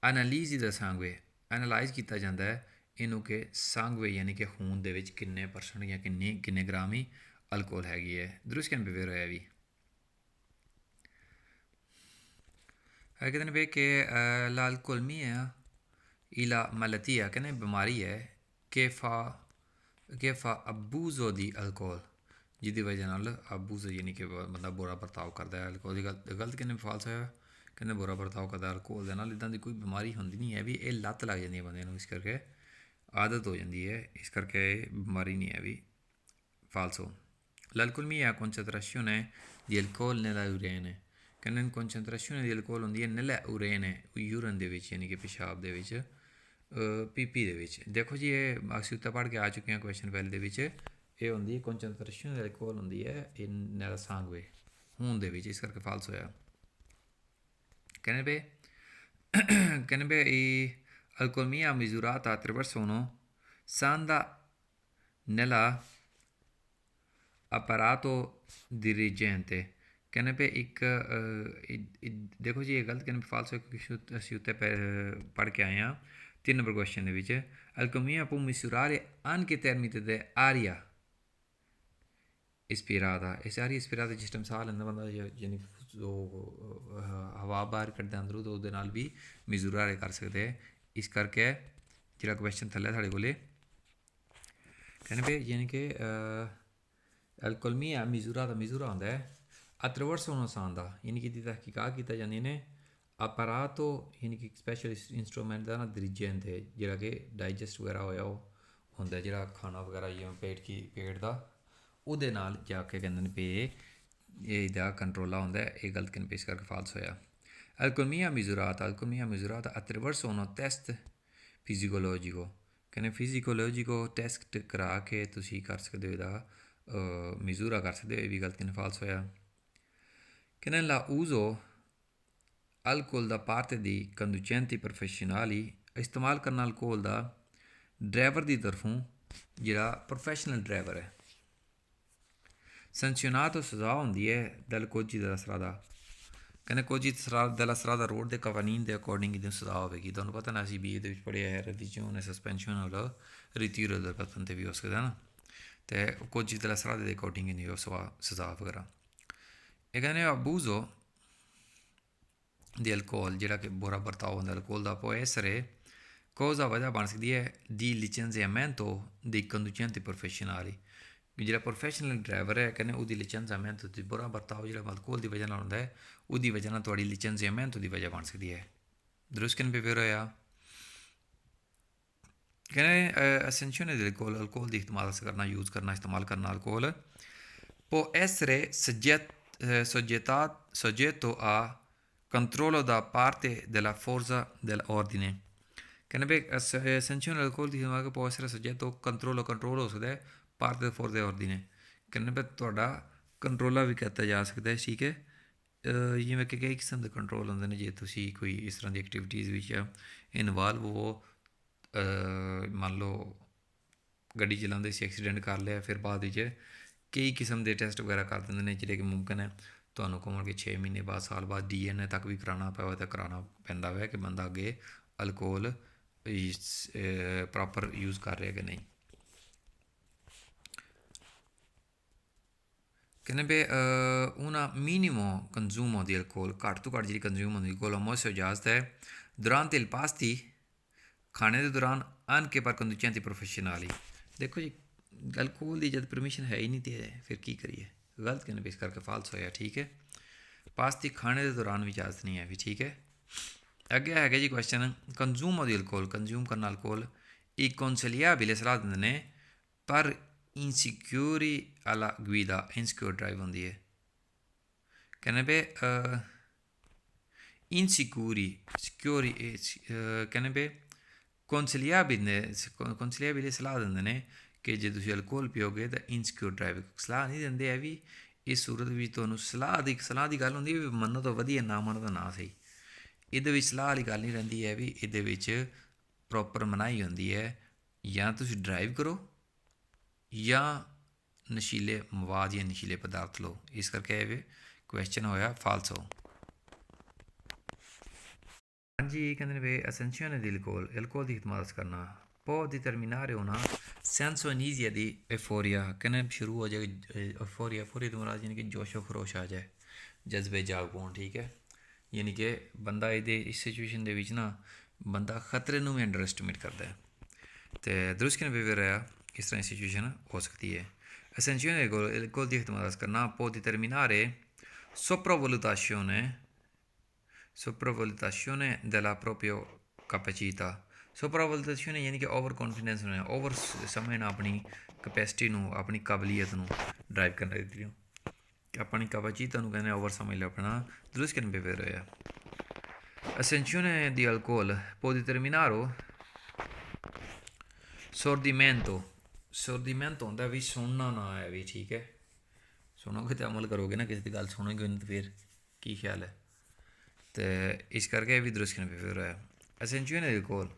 analisi del sangue। Analyse ਕੀਤਾ ਜਾਂਦਾ ਹੈ ਇਹਨੂੰ ਕਿ ਸੰਗਵੇ ਯਾਨੀ ਕਿ ਖੂਨ ਦੇ ਵਿੱਚ ਕਿੰਨੇ ਪਰਸੈਂਟ ਜਾਂ ਕਿੰਨੇ ਗ੍ਰਾਮ ਹੀ ਅਲਕੋਹਲ ਹੈਗੀ ਹੈ। ਦਰੁਸਤ ਕਿਨ ਪੇਪਰ ਹੋਇਆ ਵੀ ਕਹਿੰਦੇ ਨੇ ਵੀ ਕਿ l'alcolmia la malattia ਕਹਿੰਦੇ ਬਿਮਾਰੀ ਹੈ ਕਿ fa abuso di alcol ਜਿਹਦੀ ਵਜ੍ਹਾ ਨਾਲ ਅਬੂਜ਼ ਯਾਨੀ ਕਿ ਬੰਦਾ ਬੁਰਾ ਵਰਤਾਓ ਕਰਦਾ ਹੈ ਅਲਕੋਹਲ ਦੀ। ਗਲਤ ਕਿੰਨੇ ਫਾਲਸ ਹੋਇਆ ਕਹਿੰਦੇ ਬੁਰਾ ਵਰਤਾਓ ਕਰਦਾ ਅਲਕੋਹਲ ਦੇ ਨਾਲ। ਇੱਦਾਂ ਦੀ ਕੋਈ ਬਿਮਾਰੀ ਹੁੰਦੀ ਨਹੀਂ ਹੈ ਵੀ ਇਹ ਲੱਤ ਲੱਗ ਜਾਂਦੀ ਹੈ ਬੰਦੇ ਨੂੰ, ਇਸ ਕਰਕੇ ਆਦਤ ਹੋ ਜਾਂਦੀ ਹੈ, ਇਸ ਕਰਕੇ ਇਹ ਬਿਮਾਰੀ ਨਹੀਂ ਹੈ ਵੀ ਫਾਲਸੋ। l'alcolmia concentrazione di alcol nella urine ਕਹਿੰਦੇ concentrazione di alcol ਹੁੰਦੀ ਹੈ nella urine ਯੂਰਨ ਦੇ ਵਿੱਚ ਯਾਨੀ ਕਿ ਪਿਸ਼ਾਬ ਦੇ ਵਿੱਚ ਪੀਪੀ ਦੇ ਵਿੱਚ। ਦੇਖੋ ਜੀ ਇਹ ਅਸੀਂ ਉੱਤੇ ਪੜ੍ਹ ਕੇ ਆ ਚੁੱਕੇ ਹਾਂ ਕੁਐਸਚਨ ਪਹਿਲੇ ਦੇ ਵਿੱਚ। ਇਹ ਹੁੰਦੀ ਹੈ concentrazione di alcol ਹੁੰਦੀ ਹੈ ਇਹ nella sangue ਖੂਨ ਦੇ ਵਿੱਚ, ਇਸ ਕਰਕੇ ਫਾਲਸ ਹੋਇਆ। ਕਹਿੰਦੇ ਵੀ alcolmia misurata attraverso uno sonda nella apparato dirigente ਕਹਿੰਦੇ ਵੀ ਇੱਕ ਦੇਖੋ ਜੀ ਇਹ ਗਲਤ ਕਹਿੰਦੇ ਫਾਲਸ ਹੋਇਆ ਕਿਉਂਕਿ ਅਸੀਂ ਉੱਤੇ ਪੜ੍ਹ ਕੇ ਆਏ ਹਾਂ 3 ਨੰਬਰ ਕੁਐਸਚਨ ਦੇ ਵਿੱਚ। alcolmia può misurare anche tramite aria इस्पिराता e सारी इस्पिराता जिस टाइम साह लैंदा बंदा यानी हवा बाहर कड्ढदा अंदरों तो ਉਹਦੇ ਨਾਲ भी मिजूरा कर सकते हैं इस करके ਜਿਹੜਾ क्वेश्चन थल्ले साढ़े कोले कहने पे यानी कि अलकोलमिया मिजूरा होंदा है attraverso una sonda यानी कि तहकीकात कीता जांदी ने अपरातो यानी कि स्पैशल इंस्ट्रूमेंट दा ना dirigente जेह्ड़ा कि डाइजेस्ट वगैरह होया ओह् होंदा जेह्ड़ा खाना वगैरह जि'यां पेट दा ਉਹਦੇ ਨਾਲ ਜਾ ਕੇ ਕਹਿੰਦੇ ਨੇ ਵੀ ਇਹਦਾ ਕੰਟਰੋਲਾ ਹੁੰਦਾ ਇਹ ਗਲਤ ਕਿਨ ਪੇਸ਼ ਕਰਕੇ ਫਾਲਸ ਹੋਇਆ alcuni misurata attraverso uno test fisiologico ਕਹਿੰਦੇ ਫਿਜ਼ੀਕੋਲੋਜੀਕੋ ਟੈਸਟ ਕਰਾ ਕੇ ਤੁਸੀਂ ਕਰ ਸਕਦੇ ਹੋ ਇਹਦਾ ਮਿਜ਼ੂਰਾ ਕਰ ਸਕਦੇ ਹੋ ਇਹ ਵੀ ਗਲਤ ਕਿਨ ਫਾਲਸ ਹੋਇਆ ਕਹਿੰਦੇ la uso alcol da parte di conducenti professionali ਇਸਤੇਮਾਲ ਕਰਨਾ ਅਲਕੋਹਲ ਦਾ ਡਰਾਈਵਰ ਦੀ ਤਰਫੋਂ ਜਿਹੜਾ ਪ੍ਰੋਫੈਸ਼ਨਲ ਡਰਾਈਵਰ ਹੈ sanzionato सज़ा होंदी है dal codice della strada ਕਹਿੰਦੇ codice della strada रोड ਦੇ ਕਵਾਨੀਨ ਦੇ ਅਕੋਰਡਿੰਗ ਇਹਦੀ ਸਜ਼ਾ ਹੋਵੇਗੀ ਤੁਹਾਨੂੰ ਪਤਾ ਨਾ ਅਸੀਂ ਵੀ ਇਹਦੇ ਵਿੱਚ ਪੜ੍ਹਿਆ ਹੈ ਰਿਵੀਜ਼ਨ ਸਸਪੈਂਸ਼ਨ ਵਾਲਾ ਰੀਟੀਰੋ ਦਾ ਪਤਨ ਤੇ ਵੀ ਹੋ ਸਕਦਾ ਨਾ ਤੇ codice della strada ਦੇ ਅਕੋਰਡਿੰਗ ਇਹਦੀ ਸਜ਼ਾ ਵਗੈਰਾ ਇਹ ਕਹਿੰਦੇ abuso di alcol ਜਿਹੜਾ ਕਿ ਬੁਰਾ ਵਰਤਾਓ ਹੁੰਦਾ alcol ਦਾ può essere cosa ਵਜ੍ਹਾ ਬਣ ਸਕਦੀ ਹੈ di licenziamento dei conducenti professionali ਜਿਹੜਾ ਪ੍ਰੋਫੈਸ਼ਨਲ ਡਰਾਈਵਰ ਹੈ ਕਹਿੰਦੇ ਉਹਦੀ ਲਿਚੈਂਸੀਅਮੈਂਟ ਦੀ ਬੁਰਾ ਵਰਤਾਓ ਜਿਹੜਾ ਅਲਕੋਹਲ ਦੀ ਵਜ੍ਹਾ ਨਾਲ ਹੁੰਦਾ ਹੈ ਉਹਦੀ ਵਜ੍ਹਾ ਨਾਲ ਤੁਹਾਡੀ ਲਿਚੈਂਸੀਅਮੈਂਟ ਦੀ ਵਜ੍ਹਾ ਬਣ ਸਕਦੀ ਹੈ ਦਰੁਸਤ ਕਿਨ ਬੇਵਰ ਹੋਇਆ ਕਹਿੰਦੇ ਅਸੈਂਸ਼ੀਅਨ ਦੇ ਅਲਕੋਹਲ ਦੀ ਇਸਤੇਮਾਲ ਕਰਨਾ alcohol può essere soggetto a controllo da parte della forza dell'ordine ਕਹਿੰਦੇ ਵੀ ਅਸੈਂਸ਼ੀਅਨ ਅਲਕੋਹਲ ਦੀ ਇਸਤੇਮਾਲ può essere soggetto controllo ਹੋ ਸਕਦਾ ਹੈ ਭਾਰਤ ਫੋਰ ਦੇ ਔਰਦੀ ਕਹਿੰਦੇ ਵੀ ਤੁਹਾਡਾ ਕੰਟਰੋਲਾ ਵੀ ਕੀਤਾ ਜਾ ਸਕਦਾ ਹੈ ਠੀਕ ਹੈ ਜਿਵੇਂ ਕਿ ਕਈ ਕਿਸਮ ਦੇ ਕੰਟਰੋਲ ਹੁੰਦੇ ਨੇ ਜੇ ਤੁਸੀਂ ਕੋਈ ਇਸ ਤਰ੍ਹਾਂ ਦੀ ਐਕਟੀਵਿਟੀਜ਼ ਵਿੱਚ ਇਨਵਾਲਵ ਹੋ ਮੰਨ ਲਓ ਗੱਡੀ ਚਲਾਉਂਦੇ ਸੀ ਐਕਸੀਡੈਂਟ ਕਰ ਲਿਆ ਫਿਰ ਬਾਅਦ ਵਿੱਚ ਕਈ ਕਿਸਮ ਦੇ ਟੈਸਟ ਵਗੈਰਾ ਕਰ ਦਿੰਦੇ ਨੇ ਜਿਹੜੇ ਕਿ ਮੁਮਕਿਨ ਹੈ ਤੁਹਾਨੂੰ ਕਹੋਗੇ 6 ਮਹੀਨੇ ਬਾਅਦ ਸਾਲ ਬਾਅਦ DNA ਤੱਕ ਵੀ ਕਰਾਉਣਾ ਪਵੇ ਤਾਂ ਕਰਾਉਣਾ ਪੈਂਦਾ ਹੈ ਕਿ ਬੰਦਾ ਅੱਗੇ ਅਲਕੋਹਲ ਪ੍ਰੋਪਰ ਯੂਜ਼ ਕਰ ਰਿਹਾ ਕਿ ਨਹੀਂ ਕਹਿੰਦੇ ਵੀ una minimo consumo di alcol ਘੱਟ ਤੋਂ ਘੱਟ ਜਿਹੜੀ ਕੰਜ਼ਿਊਮ ਹੁੰਦੀ ਕੋਲ ਮੋਸਟ ਇਜਾਜ਼ਤ ਹੈ durante il pasti ਖਾਣੇ ਦੇ ਦੌਰਾਨ anche per conducenti professionali ਦੇਖੋ ਜੀ ਅਲਕੋਹਲ ਦੀ ਜਦ ਪਰਮਿਸ਼ਨ ਹੈ ਹੀ ਨਹੀਂ ਤੇ ਫਿਰ ਕੀ ਕਰੀਏ ਗਲਤ ਕਹਿੰਦੇ ਇਸ ਕਰਕੇ ਫਾਲਸ ਹੋਇਆ ਠੀਕ ਹੈ ਪਾਸਤੀ ਖਾਣੇ ਦੇ ਦੌਰਾਨ ਵੀ ਇਜਾਜ਼ਤ ਨਹੀਂ ਹੈ ਵੀ ਠੀਕ ਹੈ ਅੱਗੇ ਹੈਗਾ ਜੀ ਕੁਐਸਚਨ ਕੰਜ਼ੂਮੋ ਦੀ ਅਲਕੋਹਲ ਕੰਜ਼ਿਊਮ ਕਰਨਾ ਅਲਕੋਹਲ inconsigliabile ਸਲਾਹ ਦਿੰਦੇ ਨੇ ਪਰ insicuri alla guida insecure drive ਹੁੰਦੀ ਹੈ ਕਹਿੰਦੇ ਵੀ insicuri ਕਹਿੰਦੇ ਵੀ consigliabile ਸਲਾਹ ਦਿੰਦੇ ਨੇ ਕਿ ਜੇ ਤੁਸੀਂ ਅਲਕੋਹਲ ਪੀਓਗੇ ਤਾਂ insecure drive ਸਲਾਹ ਨਹੀਂ ਦਿੰਦੇ ਹੈ ਵੀ ਇਸ ਸੂਰਤ ਵਿੱਚ ਤੁਹਾਨੂੰ ਸਲਾਹ ਦੀ ਗੱਲ ਹੁੰਦੀ ਹੈ ਵੀ ਮੰਨੋ ਤਾਂ ਵਧੀਆ ਨਾ ਮੰਨੋ ਤਾਂ ਨਾ ਸਹੀ ਇਹਦੇ ਵਿੱਚ ਸਲਾਹ ਵਾਲੀ ਗੱਲ ਨਹੀਂ ਰਹਿੰਦੀ ਹੈ ਵੀ ਇਹਦੇ ਵਿੱਚ ਪ੍ਰੋਪਰ ਮਨਾਹੀ ਹੁੰਦੀ ਹੈ ਜਾਂ ਤੁਸੀਂ ਡਰਾਈਵ ਕਰੋ ਜਾਂ ਨਸ਼ੀਲੇ ਮਵਾਦ ਜਾਂ ਨਸ਼ੀਲੇ ਪਦਾਰਥ ਲਓ ਇਸ ਕਰਕੇ ਇਹ ਕੁਐਸਚਨ ਹੋਇਆ ਫਾਲਸੋ ਹਾਂਜੀ ਕਹਿੰਦੇ ਨੇ ਵੀ ਅਸੈਂਸ਼ੀਅਨ ਦੀ ਅਲਕੋਹਲ ਦੀ ਹਿਮਾਇਤ ਕਰਨਾ può determinare una senso anisia di euforia ਕਹਿੰਦੇ ਸ਼ੁਰੂ ਹੋ ਜਾਏ euforia ਤੋਂ ਮੁਰਾਦ ਯਾਨੀ ਕਿ ਜੋਸ਼ੋ ਖਰੋਸ਼ ਆ ਜਾਏ ਜਜ਼ਬੇ ਜਾਗ ਪਾਉਣ ਠੀਕ ਹੈ ਯਾਨੀ ਕਿ ਬੰਦਾ ਇਹਦੇ ਇਸ ਸਿਚੁਏਸ਼ਨ ਦੇ ਵਿੱਚ ਨਾ ਬੰਦਾ ਖਤਰੇ ਨੂੰ ਵੀ ਅੰਡਰ ਐਸਟੀਮੇਟ ਕਰਦਾ ਹੈ ਅਤੇ ਦਰੁਸਤ ਕਿਨ ਬੇਵਰ ਰਿਹਾ ਇਸ ਤਰ੍ਹਾਂ ਦੀ ਸਿਚੁਏਸ਼ਨ ਹੋ ਸਕਦੀ ਹੈ ਅਸੈਂਸ਼ੀਅਨ ਅਲਕੋਹਲ ਦੀ ਹਿਮਾਇਤ ਕਰਨਾ può determinare sopravvalutazione della propria capacità sopravvalutazione ਯਾਨੀ ਕਿ ਓਵਰ ਕੌਨਫੀਡੈਂਸ ਹੋਣਾ ਓਵਰ ਸਮਝਣਾ ਆਪਣੀ ਕਪੈਸਿਟੀ ਨੂੰ ਆਪਣੀ ਕਾਬਲੀਅਤ ਨੂੰ ਡਰਾਈਵ ਕਰਨ ਦੀ ਆਪਣੀ ਕਪੈਸਿਟੀ ਨੂੰ ਕਹਿੰਦੇ ਓਵਰ ਸਮਝ ਲਿਆ ਆਪਣਾ ਦਰੁਸਤ ਕਿਨ ਬੇਵਰ ਹੋਇਆ ਅਸੈਂਸ਼ੀਅਨ ਦੀ ਅਲਕੋਹਲ può determinare ਸੋਰਦੀਮੈਂਟੋ ਹੁੰਦਾ ਵੀ ਸੁਣਨਾ ਨਾ ਹੈ ਵੀ ਠੀਕ ਹੈ ਸੁਣੋਗੇ ਤਾਂ ਅਮਲ ਕਰੋਗੇ ਨਾ ਕਿਸੇ ਦੀ ਗੱਲ ਸੁਣੋਗੇ ਤਾਂ ਫਿਰ ਕੀ ਖਿਆਲ ਹੈ ਅਤੇ ਇਸ ਕਰਕੇ ਇਹ ਵੀ ਦਰੁਸਤ ਕਿਨ ਬੇਵਰ ਹੋਇਆ ਅਸੈਂਸ਼ੀਅਨ ਅਲਕੋਹਲ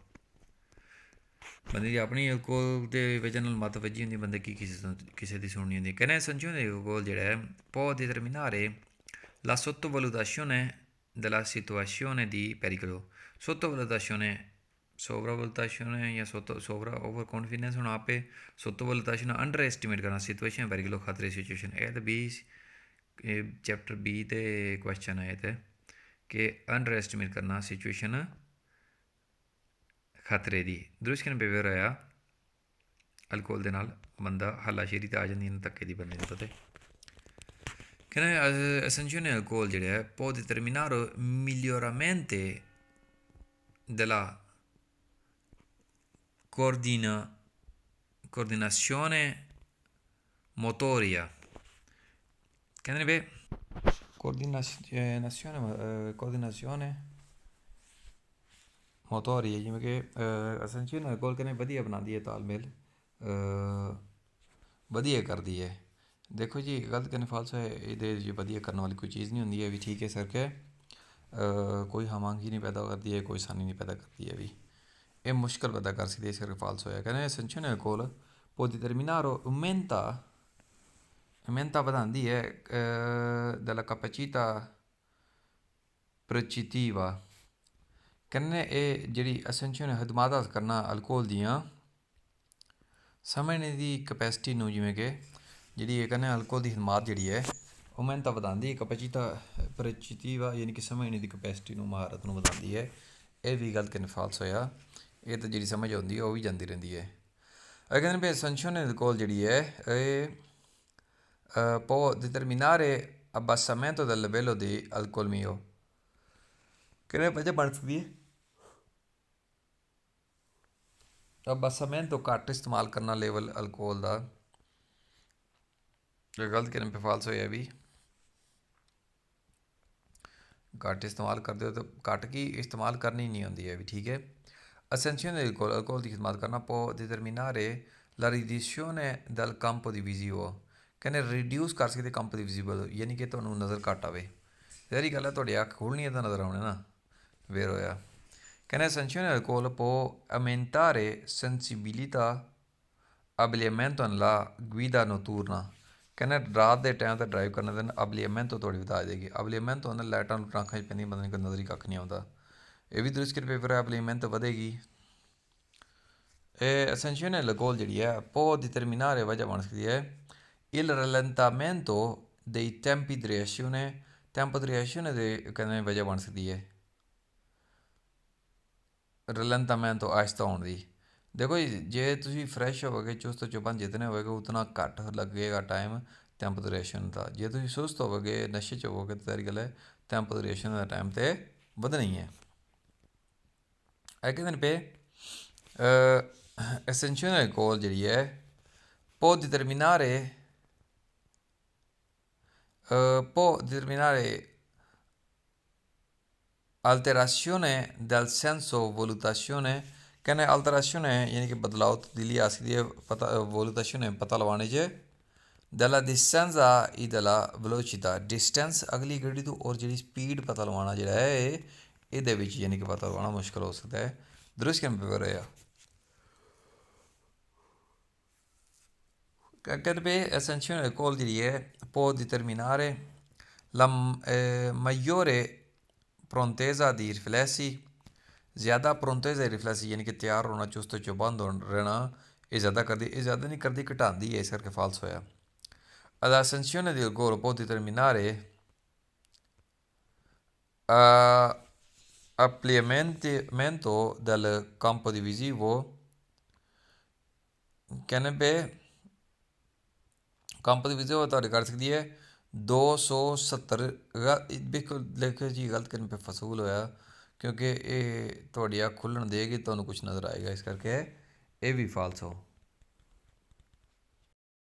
ਬੰਦੇ ਦੀ ਆਪਣੀ ਅਲਕੋਹਲ ਦੇ ਵਜ੍ਹਾ ਨਾਲ ਮੱਤ ਵੱਜੀ ਹੁੰਦੀ ਬੰਦੇ ਕੀ ਕਿਸੇ ਦੀ ਸੁਣਨੀ ਹੁੰਦੀ ਕਹਿੰਦੇ ਅਸੈਂਸ਼ੀਅਨ ਅਲਕੋਹਲ ਜਿਹੜਾ ਹੈ può determinare la sottovalutazione della situazione di pericolo sottovalutazione sovravalutazione या sopra over confidence ਹੁਣ ਆਪੇ sottovalutazione ਅੰਡਰ ਐਸਟੀਮੇਟ ਕਰਨਾ ਸਿਚੁਏਸ਼ਨ ਵੈਰੀ ਲੋ ਖਤਰੇ ਸਿਚੁਏਸ਼ਨ ਇਹ ਤਾਂ ਬੀ ਚੈਪਟਰ ਬੀ ਤੇ ਕੁਐਸਚਨ ਆਏ ਤੇ ਕਿ ਅੰਡਰ ਐਸਟੀਮੇਟ ਕਰਨਾ ਸਿਚੁਏਸ਼ਨ ਖਤਰੇ ਦੀ ਦਰੁਸਤ ਕਿਨ ਬੇਵਰ ਹੋਇਆ ਅਲਕੋਹਲ ਦੇ ਨਾਲ ਬੰਦਾ ਹੱਲਾਸ਼ੇਰੀ ਤੇ ਆ ਜਾਂਦੀ ਇਹਨਾਂ ਧੱਕੇ ਦੀ ਬੰਨੇ ਦੇ ਪਤੇ ਕਹਿੰਦੇ assunzione di alcol ਜਿਹੜਾ ਹੈ può determinare miglioramento della coordinazione motoria ਕਹਿੰਦੇ ਨੇ ਵੇ coordinazione motoria ਜਿਵੇਂ ਕਿ assunzione di alcol ਕਹਿੰਦੇ ਵਧੀਆ ਬਣਾਉਂਦੀ ਹੈ ਤਾਲਮੇਲ ਵਧੀਆ ਕਰਦੀ ਹੈ ਦੇਖੋ ਜੀ ਗਲਤ ਕਹਿੰਦੇ ਫਾਲਸ ਹੈ ਇਹਦੇ ਜੀ ਵਧੀਆ ਕਰਨ ਵਾਲੀ ਕੋਈ ਚੀਜ਼ ਨਹੀਂ ਹੁੰਦੀ ਹੈ ਵੀ ਠੀਕ ਹੈ ਸਰ ਕਿ ਕੋਈ ਹਮਾਂਗੀ ਨਹੀਂ ਪੈਦਾ ਕਰਦੀ ਹੈ ਕੋਈ ਆਸਾਨੀ ਨਹੀਂ ਪੈਦਾ ਕਰਦੀ ਹੈ ਵੀ ਇਹ ਮੁਸ਼ਕਲ ਪੈਦਾ ਕਰ ਸਕਦੀ ਹੈ ਇਸ ਕਰਕੇ ਫਾਲਸ ਹੋਇਆ ਕਹਿੰਦੇ assunzione di alcol può determinare aumenta ਵਧਾਉਂਦੀ ਹੈ della capacità percettiva ਕਹਿੰਦੇ ਇਹ ਜਿਹੜੀ assunzione ਖਿਦਮਤ ਹਾਸਲ ਕਰਨਾ ਅਲਕੋਹਲ ਦੀਆਂ ਸਮਝਣੇ ਦੀ ਕਪੈਸਿਟੀ ਨੂੰ ਜਿਵੇਂ ਕਿ ਜਿਹੜੀ ਇਹ ਕਹਿੰਦੇ ਅਲਕੋਹਲ ਦੀ ਖਿਦਮਤ ਜਿਹੜੀ ਹੈ ਉਹ ਮਿਹਨਤ ਵਧਾਉਂਦੀ ਹੈ ਕਪੈਸਿਟੀ ਪਰਿਚਿਤੀਵਾ ਯਾਨੀ ਕਿ ਸਮਝਣੇ ਦੀ ਕਪੈਸਿਟੀ ਨੂੰ ਮਹਾਰਤ ਨੂੰ ਵਧਾਉਂਦੀ ਹੈ ਇਹ ਵੀ ਗੱਲ ਕਿਨ ਫਾਲਸ ਹੋਇਆ ਇਹ ਤਾਂ ਜਿਹੜੀ ਸਮਝ ਆਉਂਦੀ ਹੈ ਉਹ ਵੀ ਜਾਂਦੀ ਰਹਿੰਦੀ ਹੈ ਇਹ ਕਹਿੰਦੇ ਵੀ assunzione di alcol ਜਿਹੜੀ ਹੈ ਇਹ può determinare abbassamento del livello di alcolemia ਕਹਿੰਦੇ ਵਜ੍ਹਾ ਬਣ ਸਕਦੀ ਹੈ abbassamento ਘੱਟ ਇਸਤੇਮਾਲ ਕਰਨਾ ਲੈਵਲ ਅਲਕੋਹਲ ਦਾ ਗਲਤ ਕਿਨ ਪੇ ਫਾਲਸ ਹੋਇਆ ਵੀ ਘੱਟ ਇਸਤੇਮਾਲ ਕਰਦੇ ਹੋ ਤਾਂ ਘੱਟ ਕੀ ਇਸਤੇਮਾਲ ਕਰਨੀ ਨਹੀਂ ਹੁੰਦੀ ਹੈ ਵੀ ਠੀਕ ਹੈ assunzione di alcol alcol ਦੀ ਖਿਦਮਤ ਕਰਨਾ può determinare la riduzione del campo di visivo ਕਹਿੰਦੇ ਰਿਡਿਊਸ ਕਰ ਸਕਦੇ ਕੰਪ ਦੀ ਵਿਜ਼ੀਬਲ ਯਾਨੀ ਕਿ ਤੁਹਾਨੂੰ ਨਜ਼ਰ ਘੱਟ ਆਵੇ ਸਾਰੀ ਗੱਲ ਹੈ ਤੁਹਾਡੀ ਅੱਖ ਖੋਲ੍ਹਣੀ ਹੈ ਤਾਂ ਨਜ਼ਰ ਆਉਣੇ ਨਾ ਵੇਰ ਹੋਇਆ ਕਹਿੰਦੇ assunzione di alcol può aumentare sensibilità abbigliamento nella guida notturna ਕਹਿੰਦੇ ਰਾਤ ਦੇ ਟਾਈਮ 'ਤੇ ਡਰਾਈਵ ਕਰਨ ਦੇ ਨਾਲ abbigliamento ਤੁਹਾਡੀ ਵਧਾ ਦੇਗੀ abbigliamento ਉਹਨਾਂ ਲਾਈਟਾਂ ਨੂੰ ਅੱਖਾਂ 'ਚ ਪੈਂਦੀਆਂ ਬੰਦੇ ਨੂੰ ਕੋਈ ਨਜ਼ਰ ਹੀ ਕੱਖ ਨਹੀਂ ਆਉਂਦਾ ਇਹ ਵੀ ਦਰੁਸਤ ਕਰ ਪੇਪਰ ਹੈ abbigliamento ਵਧੇਗੀ ਇਹ assunzione di alcol ਜਿਹੜੀ ਹੈ può determinare ਵਜ੍ਹਾ ਬਣ ਸਕਦੀ ਹੈ il rallentamento dei tempi di reazione tempo di reazione ਦੇ ਕਹਿੰਦੇ ਵਜ੍ਹਾ ਬਣ ਸਕਦੀ ਹੈ rallentamento ਆਹਿਸਤਾ ਹੋਣ ਦੀ ਦੇਖੋ ਜੀ ਜੇ ਤੁਸੀਂ ਫਰੈਸ਼ ਹੋਵੋਗੇ ਚੁਸਤ ਚੁਬਨ ਜਿਤਨੇ ਹੋਵੇਗੇ ਉਤਨਾ ਘੱਟ ਲੱਗੇਗਾ ਟਾਈਮ ਟੈਂਪੋ ਦੀ ਰਿਐਕਸ਼ਨ ਦਾ ਜੇ ਤੁਸੀਂ ਸੁਸਤ ਹੋਵੋਗੇ ਨਸ਼ੇ 'ਚ ਹੋਵੋਗੇ ਤਾਂ ਸਾਰੀ ਗੱਲ ਹੈ ਟੈਂਪੋ ਦੀ ਰਿਐਕਸ਼ਨ ਦਾ ਟਾਈਮ 'ਤੇ ਵਧਣੀ ਹੈ ਇਹ ਕਹਿੰਦੇ ਨੇ ਪਏ assunzione di alcol ਜਿਹੜੀ ਹੈ può determinare alterazione del senso valutazione ਕਹਿੰਦੇ alterazione ਯਾਨੀ ਕਿ ਬਦਲਾਅ ਤਬਦੀਲੀ ਆ ਸਕਦੀ ਹੈ ਪਤਾ valutazione ਪਤਾ ਲਵਾਉਣੇ 'ਚ della distanza e della velocità distance ਅਗਲੀ ਗੱਡੀ ਤੋਂ ਔਰ ਜਿਹੜੀ ਸਪੀਡ ਪਤਾ ਲਵਾਉਣਾ ਜਿਹੜਾ ਹੈ ਇਹਦੇ ਵਿੱਚ ਯਾਨੀ ਕਿ ਪਤਾ ਲਵਾਉਣਾ ਮੁਸ਼ਕਿਲ ਹੋ ਸਕਦਾ ਹੈ ਦਰੁਸਤ ਕਿਨ ਪੇਪਰ ਹੋਇਆ ਕਹਿੰਦੇ ਪਏ assunzione di alcol ਜਿਹੜੀ ਹੈ può determinare la maggiore prontezza di riflessi ਜ਼ਿਆਦਾ prontezza di riflessi ਯਾਨੀ ਕਿ ਤਿਆਰ ਹੋਣਾ ਚੁਸਤ ਚੁਬੰਦ ਰਹਿਣਾ ਇਹ ਜ਼ਿਆਦਾ ਕਰਦੀ ਇਹ ਜ਼ਿਆਦਾ ਨਹੀਂ ਕਰਦੀ ਘਟਾਉਂਦੀ ਹੈ ਇਸ ਕਰਕੇ ਫਾਲਸ ਹੋਇਆ assunzione di alcol può determinare ampliamento del campo visivo ਕਹਿੰਦੇ ਪਏ ਕੰਪ ਦੀ ਵਿਜ਼ਿਓ ਤੁਹਾਡੇ ਕਰ ਸਕਦੀ ਹੈ 270 ਬਿਲਕੁਲ ਦੇਖੋ ਜੀ ਗਲਤ ਕਰਨ 'ਤੇ ਫਸੂਲ ਹੋਇਆ ਕਿਉਂਕਿ ਇਹ ਤੁਹਾਡੀ ਅੱਖ ਖੁੱਲ੍ਹਣ ਦੇਗੀ ਤੁਹਾਨੂੰ ਕੁਛ ਨਜ਼ਰ ਆਏਗਾ ਇਸ ਕਰਕੇ ਇਹ ਵੀ ਫਾਲਸ ਹੋ